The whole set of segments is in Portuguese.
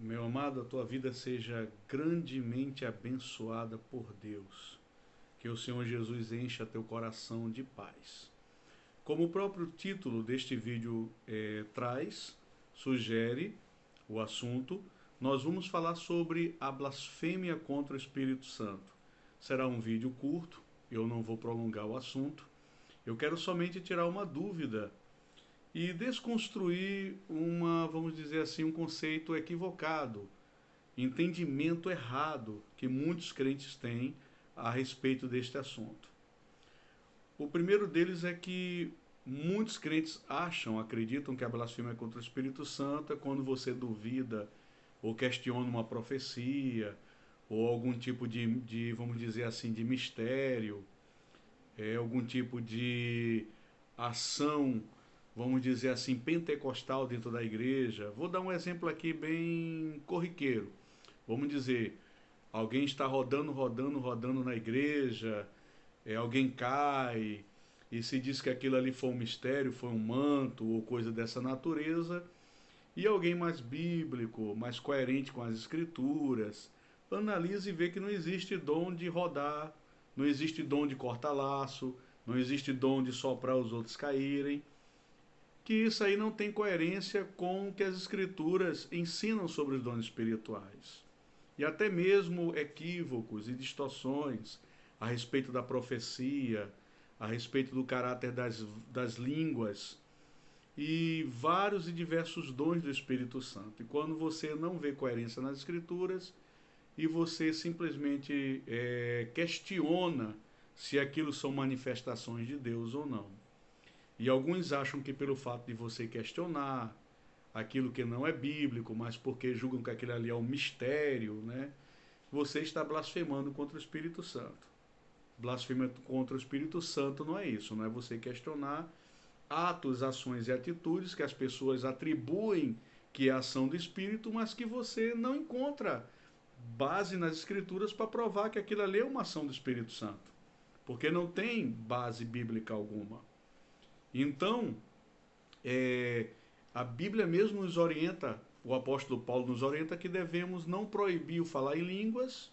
Meu amado, a tua vida seja grandemente abençoada por Deus. Que o Senhor Jesus encha teu coração de paz. Como o próprio título deste vídeo sugere o assunto, nós vamos falar sobre a blasfêmia contra o Espírito Santo. Será um vídeo curto, eu não vou prolongar o assunto. Eu quero somente tirar uma dúvida e desconstruir vamos dizer assim, um conceito equivocado, entendimento errado que muitos crentes têm a respeito deste assunto. O primeiro deles é que muitos crentes acreditam que a blasfêmia contra o Espírito Santo é quando você duvida ou questiona uma profecia ou algum tipo vamos dizer assim, de mistério, algum tipo de ação, vamos dizer assim, pentecostal dentro da igreja. Vou dar um exemplo aqui bem corriqueiro. Vamos dizer, alguém está rodando na igreja, alguém cai e se diz que aquilo ali foi um mistério, foi um manto ou coisa dessa natureza, e alguém mais bíblico, mais coerente com as escrituras, analisa e vê que não existe dom de rodar, não existe dom de cortar laço, não existe dom de soprar os outros caírem, que isso aí não tem coerência com o que as escrituras ensinam sobre os dons espirituais. E até mesmo equívocos e distorções a respeito da profecia, a respeito do caráter das línguas e vários e diversos dons do Espírito Santo. E quando você não vê coerência nas escrituras e você simplesmente questiona se aquilo são manifestações de Deus ou não. E alguns acham que pelo fato de você questionar aquilo que não é bíblico, mas porque julgam que aquilo ali é um mistério, né? Você está blasfemando contra o Espírito Santo. Blasfêmia contra o Espírito Santo não é isso, não é você questionar atos, ações e atitudes que as pessoas atribuem que é a ação do Espírito, mas que você não encontra base nas Escrituras para provar que aquilo ali é uma ação do Espírito Santo, porque não tem base bíblica alguma. Então, a Bíblia mesmo nos orienta, o apóstolo Paulo nos orienta que devemos não proibir o falar em línguas,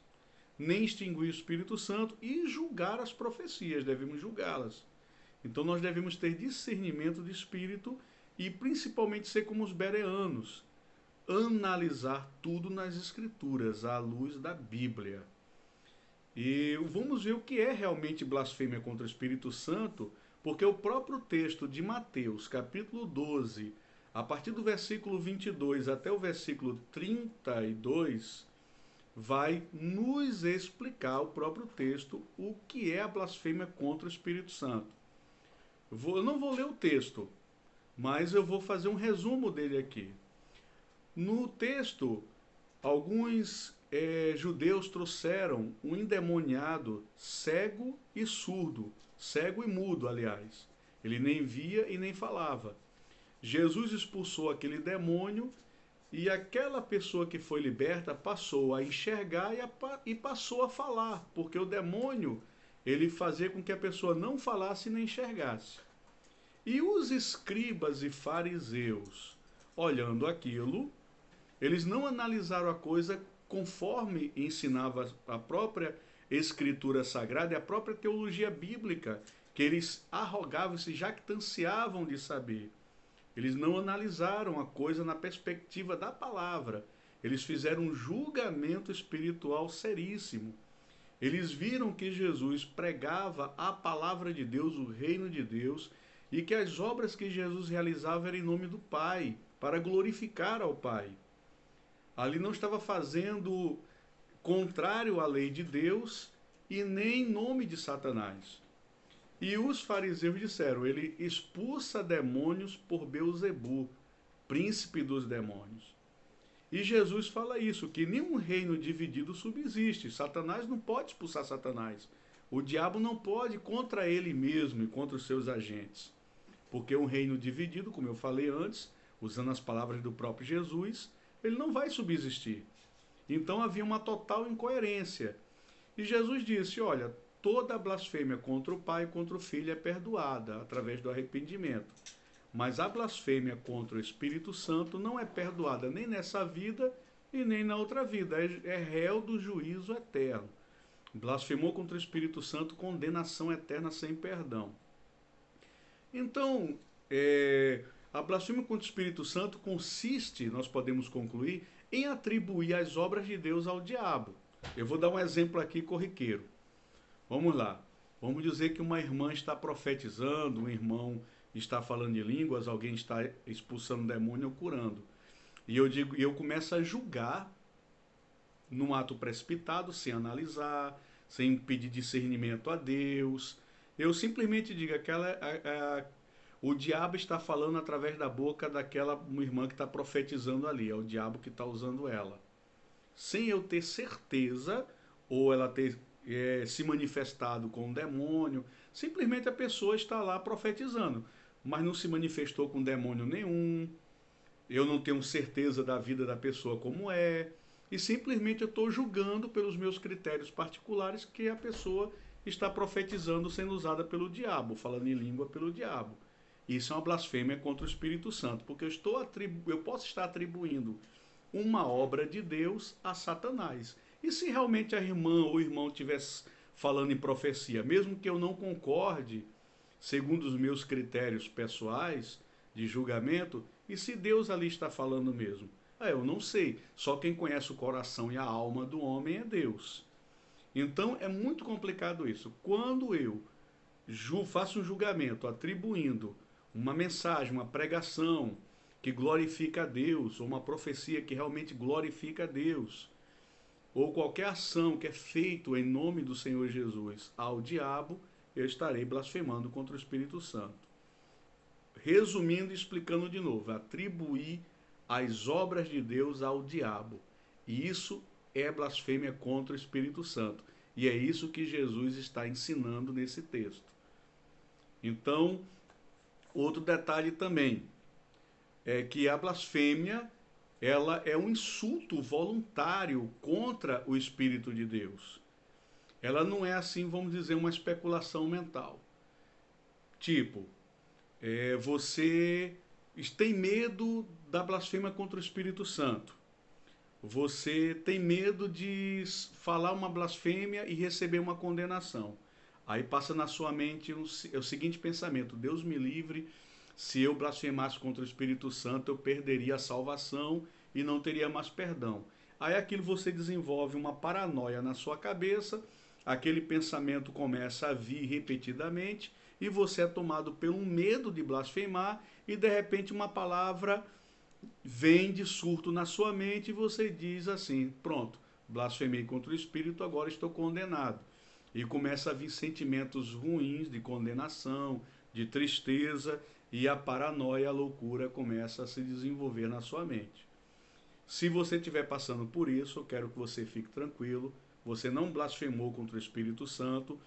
nem extinguir o Espírito Santo e julgar as profecias, devemos julgá-las. Então nós devemos ter discernimento de espírito e principalmente ser como os bereanos, analisar tudo nas escrituras, à luz da Bíblia. E vamos ver o que é realmente blasfêmia contra o Espírito Santo, porque o próprio texto de Mateus, capítulo 12, a partir do versículo 22 até o versículo 32, vai nos explicar o próprio texto o que é a blasfêmia contra o Espírito Santo. Eu não vou ler o texto, mas eu vou fazer um resumo dele aqui. No texto, alguns judeus trouxeram um endemoniado cego e surdo, cego e mudo, aliás. Ele nem via e nem falava. Jesus expulsou aquele demônio e aquela pessoa que foi liberta passou a enxergar e passou a falar, porque o demônio ele fazia com que a pessoa não falasse nem enxergasse. E os escribas e fariseus, olhando aquilo, eles não analisaram a coisa conforme ensinava a própria escritura sagrada e a própria teologia bíblica, que eles arrogavam e se jactanciavam de saber. Eles não analisaram a coisa na perspectiva da palavra. Eles fizeram um julgamento espiritual seríssimo. Eles viram que Jesus pregava a palavra de Deus, o reino de Deus, e que as obras que Jesus realizava eram em nome do Pai, para glorificar ao Pai. Ali não estava fazendo contrário à lei de Deus e nem em nome de Satanás. E os fariseus disseram, ele expulsa demônios por Beelzebu, príncipe dos demônios. E Jesus fala isso, que nenhum reino dividido subsiste. Satanás não pode expulsar Satanás. O diabo não pode contra ele mesmo e contra os seus agentes. Porque um reino dividido, como eu falei antes, usando as palavras do próprio Jesus, ele não vai subsistir. Então havia uma total incoerência. E Jesus disse, olha, toda blasfêmia contra o Pai e contra o Filho é perdoada através do arrependimento. Mas a blasfêmia contra o Espírito Santo não é perdoada nem nessa vida e nem na outra vida. É réu do juízo eterno. Blasfemou contra o Espírito Santo, condenação eterna sem perdão. Então, a blasfêmia contra o Espírito Santo consiste, nós podemos concluir, em atribuir as obras de Deus ao diabo. Eu vou dar um exemplo aqui corriqueiro. Vamos lá. Vamos dizer que uma irmã está profetizando, um irmão está falando de línguas, alguém está expulsando demônio ou curando. E eu começo a julgar num ato precipitado, sem analisar, sem pedir discernimento a Deus. Eu simplesmente digo, o diabo está falando através da boca daquela irmã que está profetizando ali, é o diabo que está usando ela. Sem eu ter certeza, ou ela ter se manifestado com um demônio, simplesmente a pessoa está lá profetizando, mas não se manifestou com demônio nenhum, eu não tenho certeza da vida da pessoa como é, e simplesmente eu estou julgando pelos meus critérios particulares que a pessoa está profetizando sendo usada pelo diabo, falando em língua pelo diabo. Isso é uma blasfêmia contra o Espírito Santo, porque eu posso estar atribuindo uma obra de Deus a Satanás. E se realmente a irmã ou o irmão estivesse falando em profecia, mesmo que eu não concorde, segundo os meus critérios pessoais de julgamento, e se Deus ali está falando mesmo? Eu não sei. Só quem conhece o coração e a alma do homem é Deus. Então é muito complicado isso. Quando eu faço um julgamento atribuindo uma mensagem, uma pregação que glorifica a Deus, ou uma profecia que realmente glorifica a Deus, ou qualquer ação que é feita em nome do Senhor Jesus ao diabo, eu estarei blasfemando contra o Espírito Santo. Resumindo e explicando de novo, atribuir as obras de Deus ao diabo. E isso é blasfêmia contra o Espírito Santo. E é isso que Jesus está ensinando nesse texto. Então, outro detalhe também é que a blasfêmia, ela é um insulto voluntário contra o Espírito de Deus. Ela não é assim, vamos dizer, uma especulação mental. Tipo, você tem medo da blasfêmia contra o Espírito Santo. Você tem medo de falar uma blasfêmia e receber uma condenação. Aí passa na sua mente o seguinte pensamento: Deus me livre, se eu blasfemasse contra o Espírito Santo, eu perderia a salvação e não teria mais perdão. Aí aquilo você desenvolve uma paranoia na sua cabeça, aquele pensamento começa a vir repetidamente e você é tomado pelo medo de blasfemar e de repente uma palavra vem de surto na sua mente e você diz assim: pronto, blasfemei contra o Espírito, agora estou condenado. E começa a vir sentimentos ruins de condenação, de tristeza, e a paranoia, a loucura começa a se desenvolver na sua mente. Se você estiver passando por isso, eu quero que você fique tranquilo, você não blasfemou contra o Espírito Santo,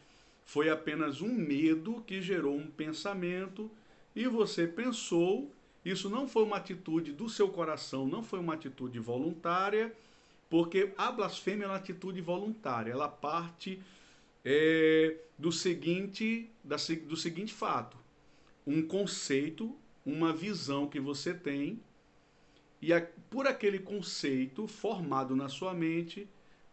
foi apenas um medo que gerou um pensamento e você pensou. Isso não foi uma atitude do seu coração, não foi uma atitude voluntária, porque a blasfêmia é uma atitude voluntária, ela parte do seguinte fato: um conceito, uma visão que você tem, e por aquele conceito formado na sua mente,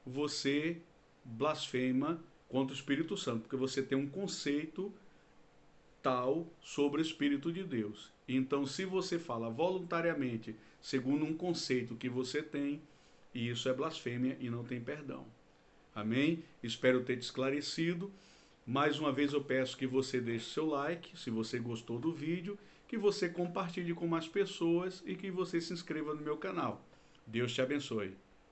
você blasfema contra o Espírito Santo, porque você tem um conceito tal sobre o Espírito de Deus. Então, se você fala voluntariamente, segundo um conceito que você tem, isso é blasfêmia e não tem perdão. Amém? Espero ter te esclarecido. Mais uma vez eu peço que você deixe seu like, se você gostou do vídeo, que você compartilhe com mais pessoas e que você se inscreva no meu canal. Deus te abençoe.